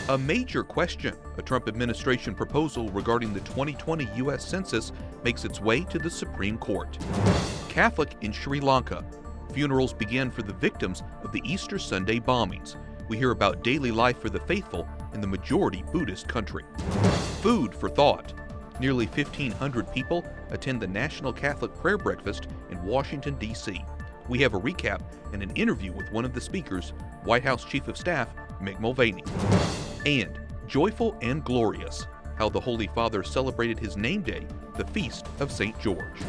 A major question. A Trump administration proposal regarding the 2020 U.S. Census makes its way to the Supreme Court. Catholic in Sri Lanka. Funerals begin for the victims of the Easter Sunday bombings. We hear about daily life for the faithful in the majority Buddhist country. Food for thought. Nearly 1,500 people attend the National Catholic Prayer Breakfast in Washington, D.C. We have a recap and an interview with one of the speakers, White House Chief of Staff Mick Mulvaney. And joyful and glorious, how the Holy Father celebrated his name day, the Feast of St. George.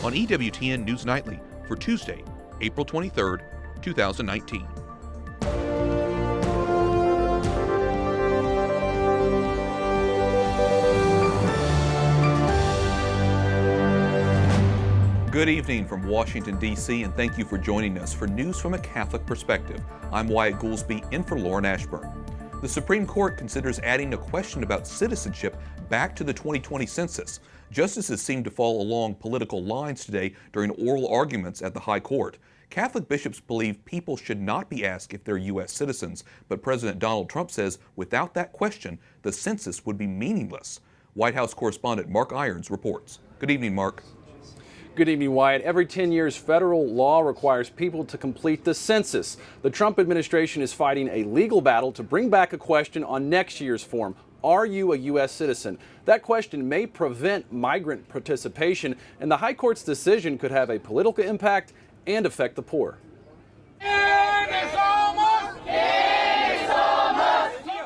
On EWTN News Nightly for Tuesday, April 23rd, 2019. Good evening from Washington, D.C., and thank you for joining us for News from a Catholic Perspective. I'm Wyatt Goolsby, in for Lauren Ashburn. The Supreme Court considers adding a question about citizenship back to the 2020 census. Justices seem to fall along political lines today during oral arguments at the High Court. Catholic bishops believe people should not be asked if they're U.S. citizens, but President Donald Trump says without that question, the census would be meaningless. White House correspondent Mark Irons reports. Good evening, Mark. Good evening, Wyatt. Every 10 years, federal law requires people to complete the census. The Trump administration is fighting a legal battle to bring back a question on next year's form. Are you a U.S. citizen? That question may prevent migrant participation, and the High Court's decision could have a political impact and affect the poor.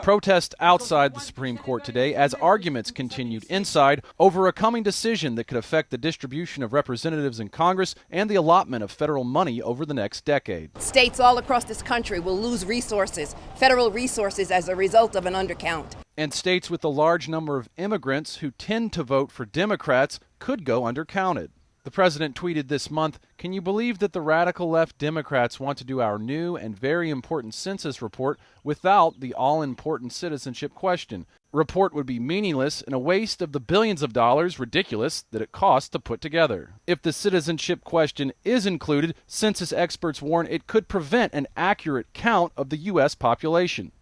Protests outside the Supreme Court today as arguments continued inside over a coming decision that could affect the distribution of representatives in Congress and the allotment of federal money over the next decade. States all across this country will lose resources, federal resources, as a result of an undercount. And states with a large number of immigrants who tend to vote for Democrats could go undercounted. The president tweeted this month, "Can you believe that the radical left Democrats want to do our new and very important census report without the all-important citizenship question? Report would be meaningless and a waste of the billions of dollars, ridiculous, that it costs to put together." If the citizenship question is included, census experts warn it could prevent an accurate count of the U.S. population.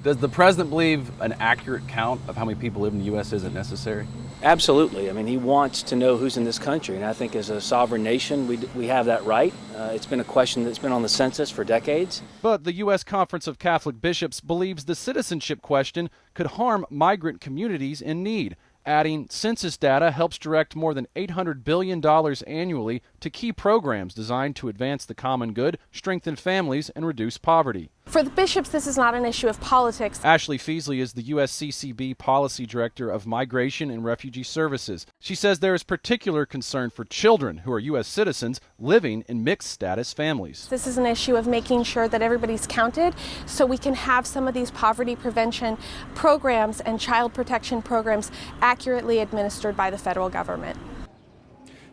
Does the president believe an accurate count of how many people live in the U.S. isn't necessary? Absolutely. I mean, he wants to know who's in this country, and I think as a sovereign nation, we have that right. It's been a question that's been on the census for decades. But the U.S. Conference of Catholic Bishops believes the citizenship question could harm migrant communities in need. Adding census data helps direct more than $800 billion annually to key programs designed to advance the common good, strengthen families, and reduce poverty. For the bishops, this is not an issue of politics. Ashley Feasley is the USCCB Policy Director of Migration and Refugee Services. She says there is particular concern for children who are U.S. citizens living in mixed-status families. This is an issue of making sure that everybody's counted so we can have some of these poverty prevention programs and child protection programs accurately administered by the federal government.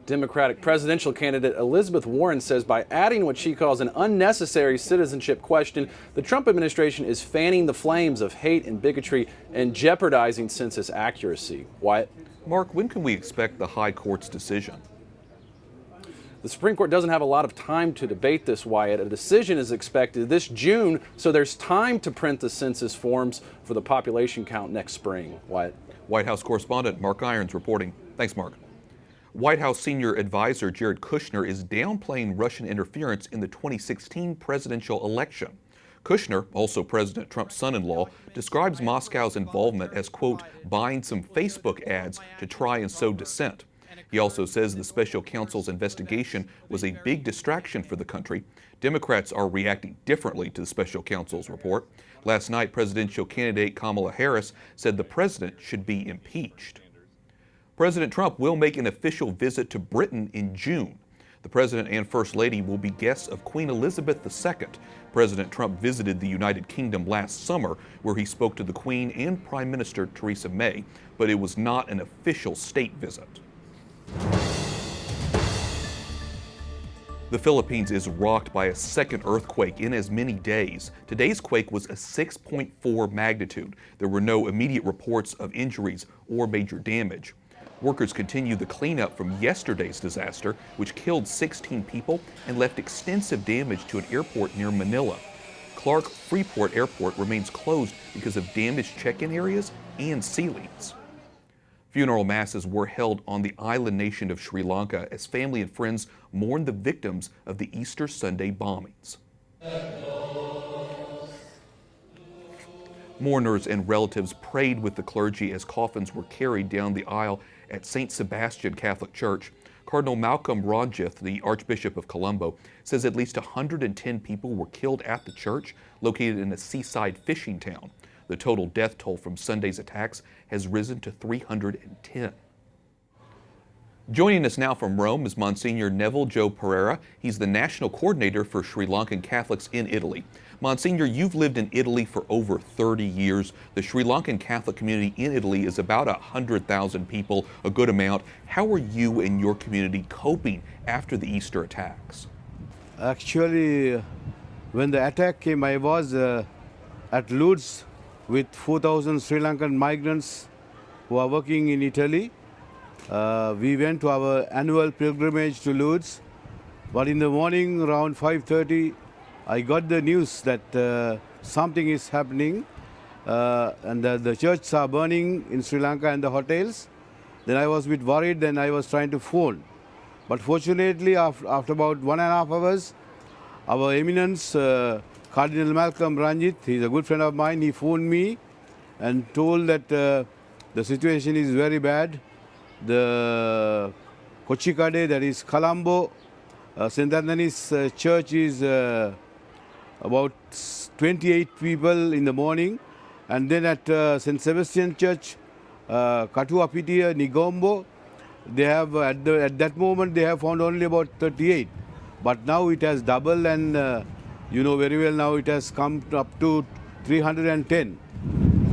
Democratic presidential candidate Elizabeth Warren says by adding what she calls an unnecessary citizenship question, the Trump administration is fanning the flames of hate and bigotry and jeopardizing census accuracy. Wyatt? Mark, when can we expect the High Court's decision? The Supreme Court doesn't have a lot of time to debate this, Wyatt. A decision is expected this June, so there's time to print the census forms for the population count next spring. Wyatt? White House correspondent Mark Irons reporting. Thanks, Mark. White House senior advisor Jared Kushner is downplaying Russian interference in the 2016 presidential election. Kushner, also President Trump's son-in-law, describes Moscow's involvement as, quote, buying some Facebook ads to try and sow dissent. He also says the special counsel's investigation was a big distraction for the country. Democrats are reacting differently to the special counsel's report. Last night, presidential candidate Kamala Harris said the president should be impeached. President Trump will make an official visit to Britain in June. The President and First Lady will be guests of Queen Elizabeth II. President Trump visited the United Kingdom last summer, where he spoke to the Queen and Prime Minister Theresa May, but it was not an official state visit. The Philippines is rocked by a second earthquake in as many days. Today's quake was a 6.4 magnitude. There were no immediate reports of injuries or major damage. Workers continue the cleanup from yesterday's disaster, which killed 16 people and left extensive damage to an airport near Manila. Clark Freeport Airport remains closed because of damaged check-in areas and ceilings. Funeral masses were held on the island nation of Sri Lanka as family and friends mourned the victims of the Easter Sunday bombings. Mourners and relatives prayed with the clergy as coffins were carried down the aisle at St. Sebastian Catholic Church. Cardinal Malcolm Ranjith, the Archbishop of Colombo, says at least 110 people were killed at the church, located in a seaside fishing town. The total death toll from Sunday's attacks has risen to 310. Joining us now from Rome is Msgr Neville Joe Perera. He's the National Coordinator for Sri Lankan Catholics in Italy. Msgr, you've lived in Italy for over 30 years. The Sri Lankan Catholic community in Italy is about 100,000 people, a good amount. How are you and your community coping after the Easter attacks? Actually, when the attack came, I was at Lourdes with 4,000 Sri Lankan migrants who are working in Italy. We went to our annual pilgrimage to Lourdes, but in the morning around 5:30, I got the news that something is happening and the churches are burning in Sri Lanka and the hotels. Then I was a bit worried, then I was trying to phone. But fortunately, after about 1.5 hours, our eminence, Cardinal Malcolm Ranjith, he's a good friend of mine, he phoned me and told that the situation is very bad. The Kochikade, that is Colombo, St. Anthony's church is about 28 people in the morning. And then at St. Sebastian Church, Katuapitia, Nigombo, they have at that moment they have found only about 38. But now it has doubled and you know very well now it has come up to 310.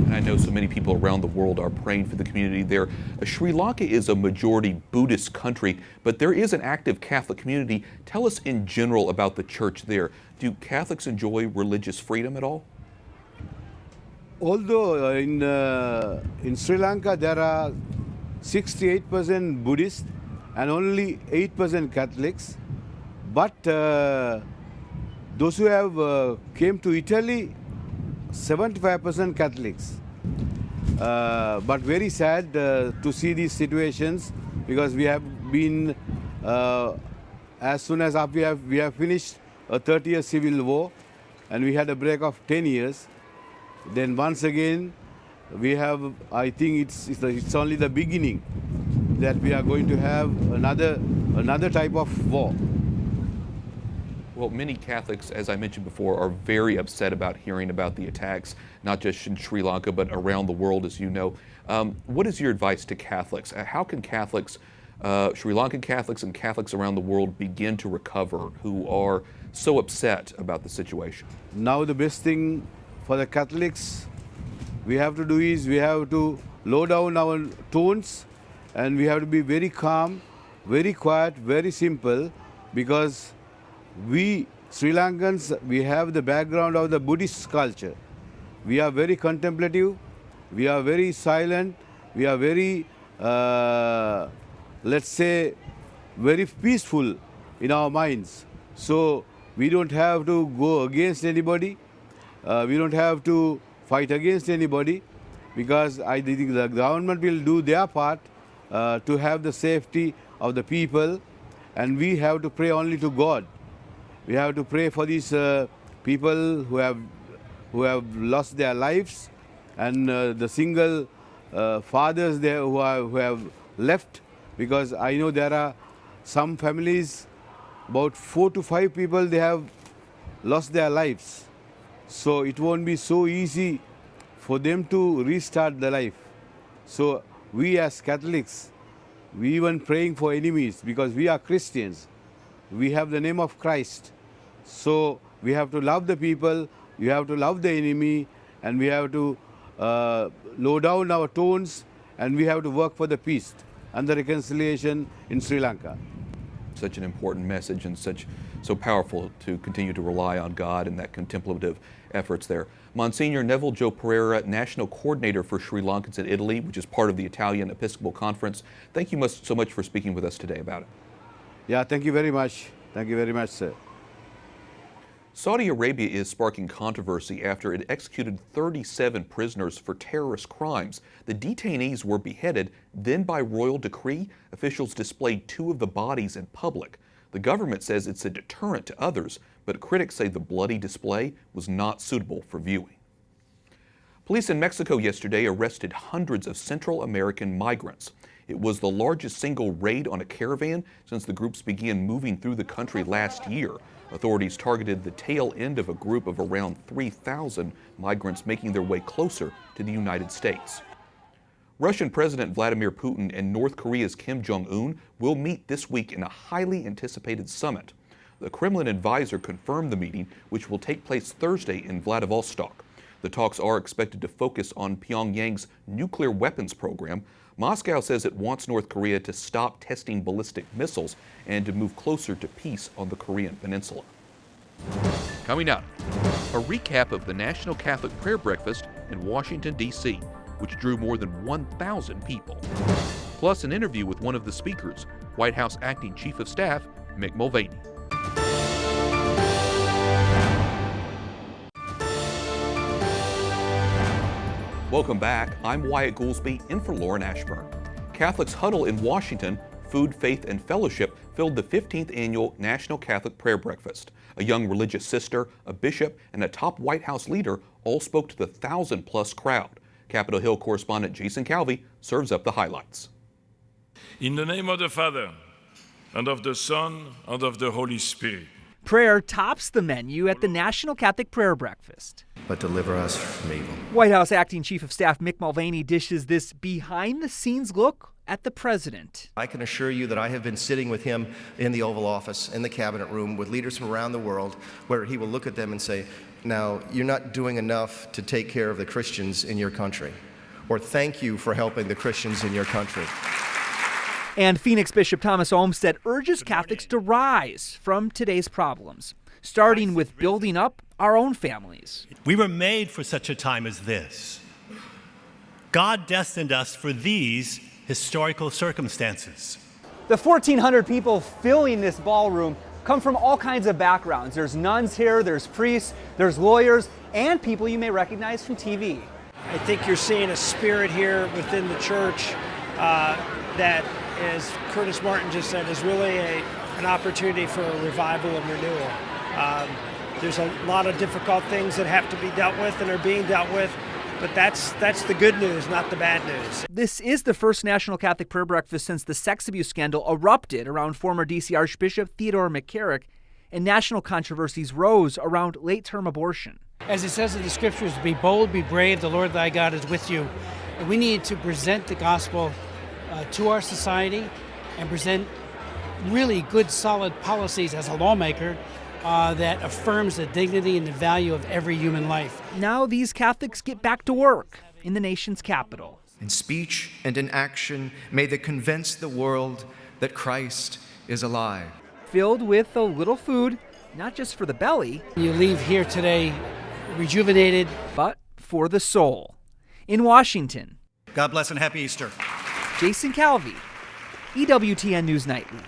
And I know so many people around the world are praying for the community there. Sri Lanka is a majority Buddhist country, but there is an active Catholic community. Tell us in general about the church there. Do Catholics enjoy religious freedom at all? Although in Sri Lanka there are 68% Buddhist and only 8% Catholics, but those who have came to Italy, 75% Catholics. But very sad to see these situations because we have been, as soon as we have finished a 30-year civil war and we had a break of 10 years. Then once again, we have, I think it's only the beginning that we are going to have another type of war. Well, many Catholics, as I mentioned before, are very upset about hearing about the attacks, not just in Sri Lanka, but around the world, as you know. What is your advice to Catholics? How can Catholics, Sri Lankan Catholics and Catholics around the world begin to recover who are so upset about the situation? Now the best thing for the Catholics we have to do is we have to low down our tones and we have to be very calm, very quiet, very simple, because we Sri Lankans, we have the background of the Buddhist culture. We are very contemplative, we are very silent, we are very, let's say, very peaceful in our minds. So we don't have to go against anybody, we don't have to fight against anybody, because I think the government will do their part to have the safety of the people, and we have to pray only to God. We have to pray for these people who have lost their lives, and the single fathers there who have left, because I know there are some families, about 4 to 5 people, they have lost their lives. So it won't be so easy for them to restart the life. So we as Catholics, we even praying for enemies, because we are Christians. We have the name of Christ. So we have to love the people, we have to love the enemy, and we have to low down our tones, and we have to work for the peace and the reconciliation in Sri Lanka. Such an important message and so powerful to continue to rely on God and that contemplative efforts there. Msgr Neville Joe Perera, National Coordinator for Sri Lankans in Italy, which is part of the Italian Episcopal Conference. Thank you so much for speaking with us today about it. Yeah, thank you very much. Thank you very much, sir. Saudi Arabia is sparking controversy after it executed 37 prisoners for terrorist crimes. The detainees were beheaded, then by royal decree, officials displayed 2 of the bodies in public. The government says it's a deterrent to others, but critics say the bloody display was not suitable for viewing. Police in Mexico yesterday arrested hundreds of Central American migrants. It was the largest single raid on a caravan since the groups began moving through the country last year. Authorities targeted the tail end of a group of around 3,000 migrants making their way closer to the United States. Russian President Vladimir Putin and North Korea's Kim Jong-un will meet this week in a highly anticipated summit. The Kremlin advisor confirmed the meeting, which will take place Thursday in Vladivostok. The talks are expected to focus on Pyongyang's nuclear weapons program. Moscow says it wants North Korea to stop testing ballistic missiles and to move closer to peace on the Korean peninsula. Coming up, a recap of the National Catholic Prayer Breakfast in Washington, D.C., which drew more than 1,000 people. Plus an interview with one of the speakers, White House Acting Chief of Staff, Mick Mulvaney. Welcome back. I'm Wyatt Goolsby, in for Lauren Ashburn. Catholics huddle in Washington. Food, Faith, and Fellowship filled the 15th annual National Catholic Prayer Breakfast. A young religious sister, a bishop, and a top White House leader all spoke to the 1,000-plus crowd. Capitol Hill correspondent Jason Calvi serves up the highlights. In the name of the Father, and of the Son, and of the Holy Spirit. Prayer tops the menu at the National Catholic Prayer Breakfast. But deliver us from evil. White House Acting Chief of Staff Mick Mulvaney dishes this behind-the-scenes look at the president. I can assure you that I have been sitting with him in the Oval Office, in the cabinet room, with leaders from around the world, where he will look at them and say, now, you're not doing enough to take care of the Christians in your country. Or thank you for helping the Christians in your country. And Phoenix Bishop Thomas Olmsted urges Catholics to rise from today's problems, starting with building up our own families. We were made for such a time as this. God destined us for these historical circumstances. The 1,400 people filling this ballroom come from all kinds of backgrounds. There's nuns here, there's priests, there's lawyers, and people you may recognize from TV. I think you're seeing a spirit here within the church that, as Curtis Martin just said, is really an opportunity for a revival and renewal. There's a lot of difficult things that have to be dealt with and are being dealt with, but that's the good news, not the bad news. This is the first National Catholic Prayer Breakfast since the sex abuse scandal erupted around former D.C. Archbishop Theodore McCarrick, and national controversies rose around late-term abortion. As it says in the scriptures, be bold, be brave, the Lord thy God is with you. And we need to present the gospel to our society and present really good, solid policies as a lawmaker that affirms the dignity and the value of every human life. Now these Catholics get back to work in the nation's capital. In speech and in action, may they convince the world that Christ is alive. Filled with a little food, not just for the belly. You leave here today rejuvenated, but for the soul. In Washington. God bless and happy Easter. Jason Calvi, EWTN News Nightly.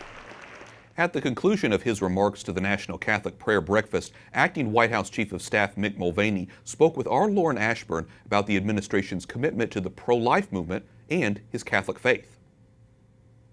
At the conclusion of his remarks to the National Catholic Prayer Breakfast, Acting White House Chief of Staff Mick Mulvaney spoke with our Lauren Ashburn about the administration's commitment to the pro-life movement and his Catholic faith.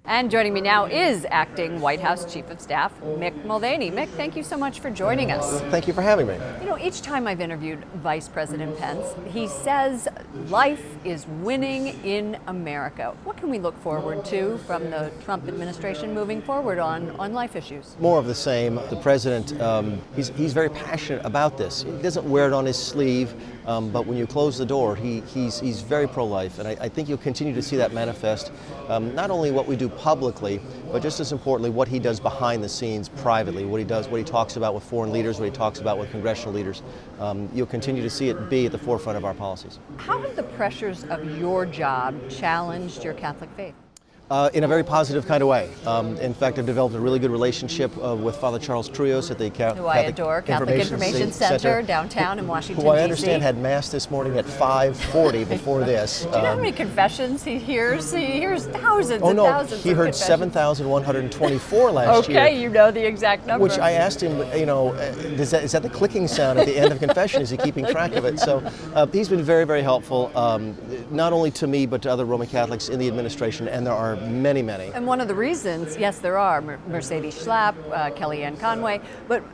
And joining me now is Acting White House Chief of Staff Mick Mulvaney. Mick, thank you so much for joining us. Thank you for having me. You know, each time I've interviewed Vice President Pence, he says life is winning in America. What can we look forward to from the Trump administration moving forward on life issues? More of the same. The president, he's very passionate about this. He doesn't wear it on his sleeve, but when you close the door, he's very pro-life, and I think you'll continue to see that manifest, not only what we do publicly, but just as importantly, what he does behind the scenes privately, what he talks about with foreign leaders, what he talks about with congressional leaders. You'll continue to see it be at the forefront of our policies. How have the pressures of your job challenged your Catholic faith? In a very positive kind of way. In fact, I've developed a really good relationship with Father Charles Trujillo at the who I adore, Catholic Information Center downtown in Washington, who I D.C. understand had Mass this morning at 5:40 before this. Do you know how many confessions he hears? He hears thousands Oh and no, thousands he of heard confessions. 7,124 last year. Okay, you know the exact number. Which I asked him, is that the clicking sound at the end of confession? Is he keeping track of it? So he's been very, very helpful, not only to me, but to other Roman Catholics in the administration, and there are many, many. And one of the reasons, yes, there are Mercedes Schlapp, Kellyanne Conway, but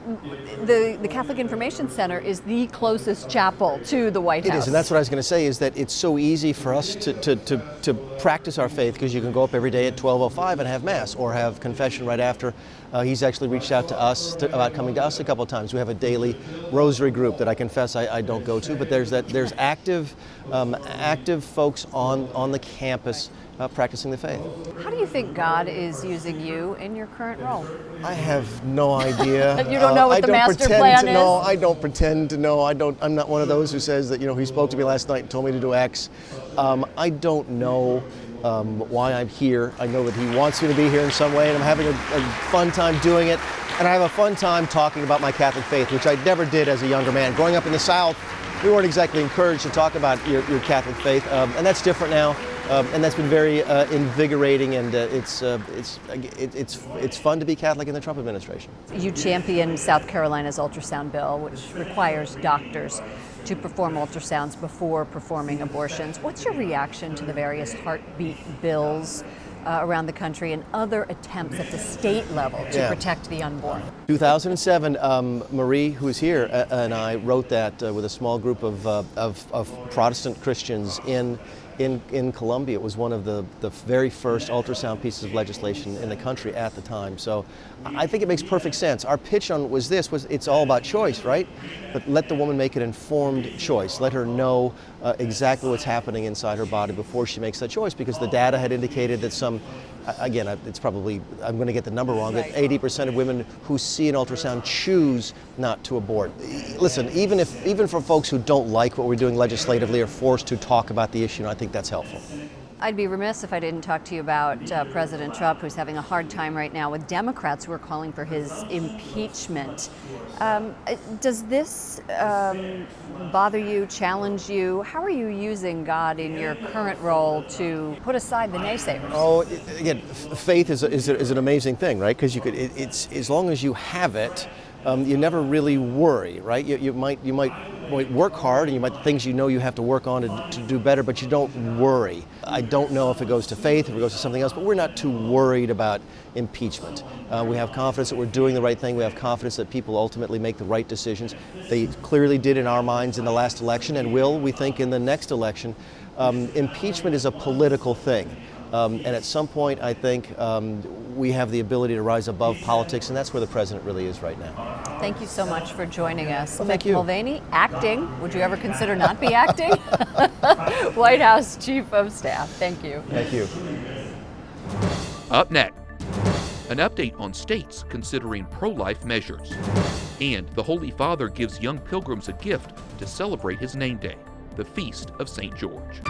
the Catholic Information Center is the closest chapel to the White House. It is, and that's what I was going to say, is that it's so easy for us to practice our faith, because you can go up every day at 12:05 and have Mass, or have confession right after. He's actually reached out to us about coming to us a couple of times. We have a daily rosary group that I confess I don't go to, but there's active folks on the campus practicing the faith. How do you think God is using you in your current role? I have no idea. You don't know what the master plan is? No, I don't pretend to know. I'm not one of those who says that, he spoke to me last night and told me to do X. I don't know why I'm here. I know that he wants me to be here in some way, and I'm having a fun time doing it. And I have a fun time talking about my Catholic faith, which I never did as a younger man. Growing up in the South, we weren't exactly encouraged to talk about your Catholic faith, and that's different now. And that's been very invigorating, and it's fun to be Catholic in the Trump administration. You championed South Carolina's ultrasound bill, which requires doctors to perform ultrasounds before performing abortions. What's your reaction to the various heartbeat bills around the country and other attempts at the state level to protect the unborn? 2007, Marie, who is here, and I wrote that with a small group of Protestant Christians in Columbia. It was one of the very first ultrasound pieces of legislation in the country at the time. So I think it makes perfect sense. Our pitch on was it's all about choice, right? But let the woman make an informed choice. Let her know exactly what's happening inside her body before she makes that choice, because the data had indicated that again, it's probably, I'm going to get the number wrong, but 80% of women who see an ultrasound choose not to abort. Listen, even for folks who don't like what we're doing legislatively, are forced to talk about the issue, and I think that's helpful. I'd be remiss if I didn't talk to you about President Trump, who's having a hard time right now with Democrats who are calling for his impeachment. Does this bother you, challenge you? How are you using God in your current role to put aside the naysayers? Oh, again, faith is an amazing thing, right? Because it's as long as you have it, you never really worry, right? You might work hard, and things you have to work on to do better, but you don't worry. I don't know if it goes to faith, if it goes to something else, but we're not too worried about impeachment. We have confidence that we're doing the right thing. We have confidence that people ultimately make the right decisions. They clearly did in our minds in the last election, and will, we think, in the next election. Impeachment is a political thing. And at some point, I think we have the ability to rise above politics, and that's where the president really is right now. Thank you so much for joining us. Well, thank Mick you. Mulvaney, acting. Would you ever consider not be acting? White House Chief of Staff. Thank you. Thank you. Up next, an update on states considering pro-life measures. And the Holy Father gives young pilgrims a gift to celebrate his name day, the Feast of St. George.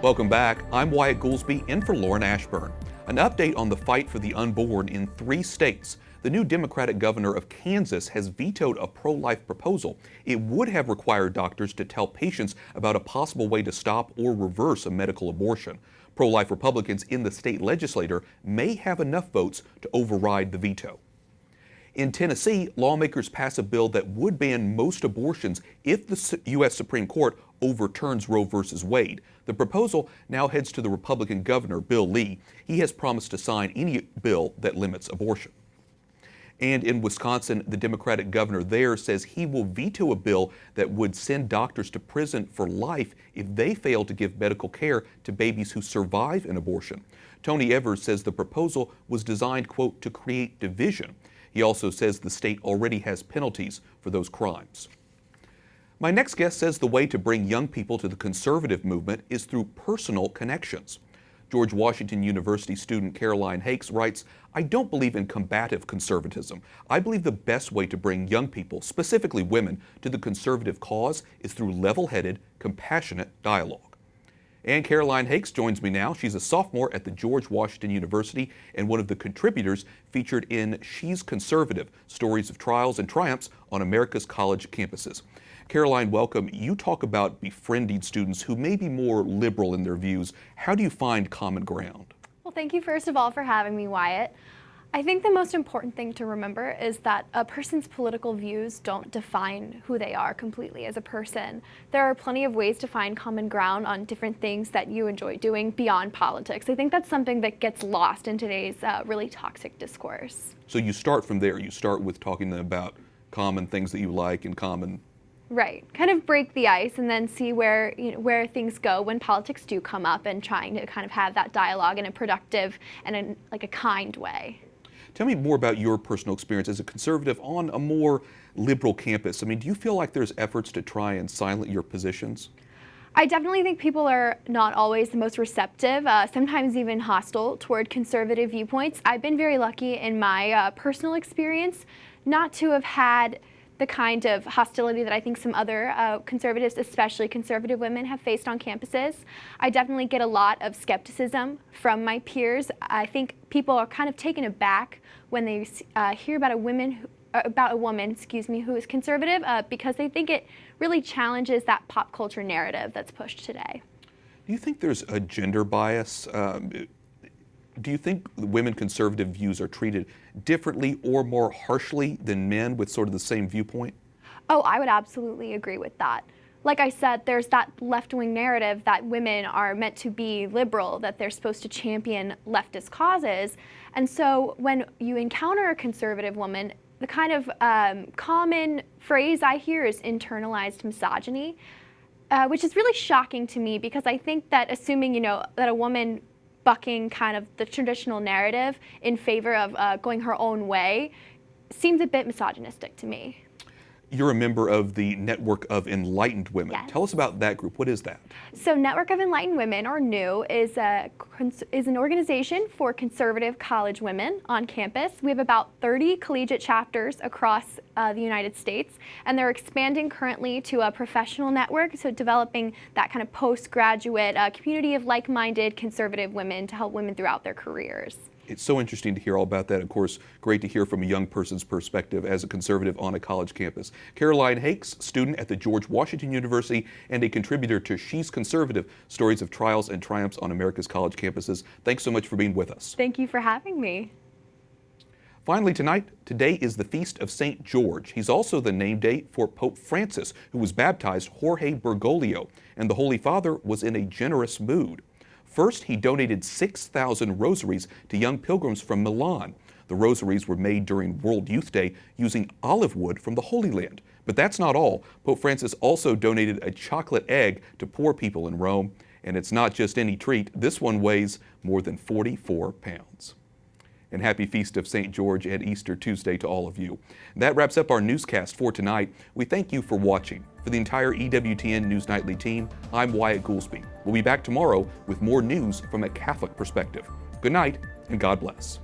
Welcome back. I'm Wyatt Goolsby, in for Lauren Ashburn. An update on the fight for the unborn in 3 states. The new Democratic governor of Kansas has vetoed a pro-life proposal. It would have required doctors to tell patients about a possible way to stop or reverse a medical abortion. Pro-life Republicans in the state legislature may have enough votes to override the veto. In Tennessee, lawmakers pass a bill that would ban most abortions if the U.S. Supreme Court overturns Roe v. Wade. The proposal now heads to the Republican governor, Bill Lee. He has promised to sign any bill that limits abortion. And in Wisconsin, the Democratic governor there says he will veto a bill that would send doctors to prison for life if they fail to give medical care to babies who survive an abortion. Tony Evers says the proposal was designed, quote, to create division. He also says the state already has penalties for those crimes. My next guest says the way to bring young people to the conservative movement is through personal connections. George Washington University student Caroline Hakes writes, "I don't believe in combative conservatism. I believe the best way to bring young people, specifically women, to the conservative cause is through level-headed, compassionate dialogue." And Caroline Hakes joins me now. She's a sophomore at the George Washington University and one of the contributors featured in She's Conservative, Stories of Trials and Triumphs on America's College Campuses. Caroline, welcome. You talk about befriending students who may be more liberal in their views. How do you find common ground? Well, thank you first of all for having me, Wyatt. I think the most important thing to remember is that a person's political views don't define who they are completely as a person. There are plenty of ways to find common ground on different things that you enjoy doing beyond politics. I think that's something that gets lost in today's really toxic discourse. So you start from there. You start with talking to them about common things that you like and common. Right, kind of break the ice and then see where things go when politics do come up, and trying to kind of have that dialogue in a productive and a kind way. Tell me more about your personal experience as a conservative on a more liberal campus. I mean, do you feel like there's efforts to try and silence your positions? I definitely think people are not always the most receptive, sometimes even hostile toward conservative viewpoints. I've been very lucky in my personal experience not to have had the kind of hostility that I think some other conservatives, especially conservative women, have faced on campuses. I definitely get a lot of skepticism from my peers. I think people are kind of taken aback when they hear about a woman who is conservative, because they think it really challenges that pop culture narrative that's pushed today. Do you think there's a gender bias? Do you think women conservative views are treated differently or more harshly than men with sort of the same viewpoint? Oh, I would absolutely agree with that. Like I said, there's that left-wing narrative that women are meant to be liberal, that they're supposed to champion leftist causes. And so when you encounter a conservative woman, the kind of common phrase I hear is internalized misogyny, which is really shocking to me, because I think that assuming, that a woman bucking kind of the traditional narrative in favor of going her own way seems a bit misogynistic to me. You're a member of the Network of Enlightened Women. Yes. Tell us about that group. What is that? So Network of Enlightened Women, or NEW, is an organization for conservative college women on campus. We have about 30 collegiate chapters across the United States, and they're expanding currently to a professional network, so developing that kind of postgraduate community of like-minded conservative women to help women throughout their careers. It's so interesting to hear all about that. Of course, great to hear from a young person's perspective as a conservative on a college campus. Caroline Hakes, student at the George Washington University and a contributor to She's Conservative, Stories of Trials and Triumphs on America's College Campuses. Thanks so much for being with us. Thank you for having me. Finally tonight, today is the Feast of St. George. He's also the name day for Pope Francis, who was baptized Jorge Bergoglio, and the Holy Father was in a generous mood. First, he donated 6,000 rosaries to young pilgrims from Milan. The rosaries were made during World Youth Day using olive wood from the Holy Land. But that's not all. Pope Francis also donated a chocolate egg to poor people in Rome. And it's not just any treat. This one weighs more than 44 pounds. And happy Feast of St. George and Easter Tuesday to all of you. That wraps up our newscast for tonight. We thank you for watching. For the entire EWTN News Nightly team, I'm Wyatt Goolsby. We'll be back tomorrow with more news from a Catholic perspective. Good night, and God bless.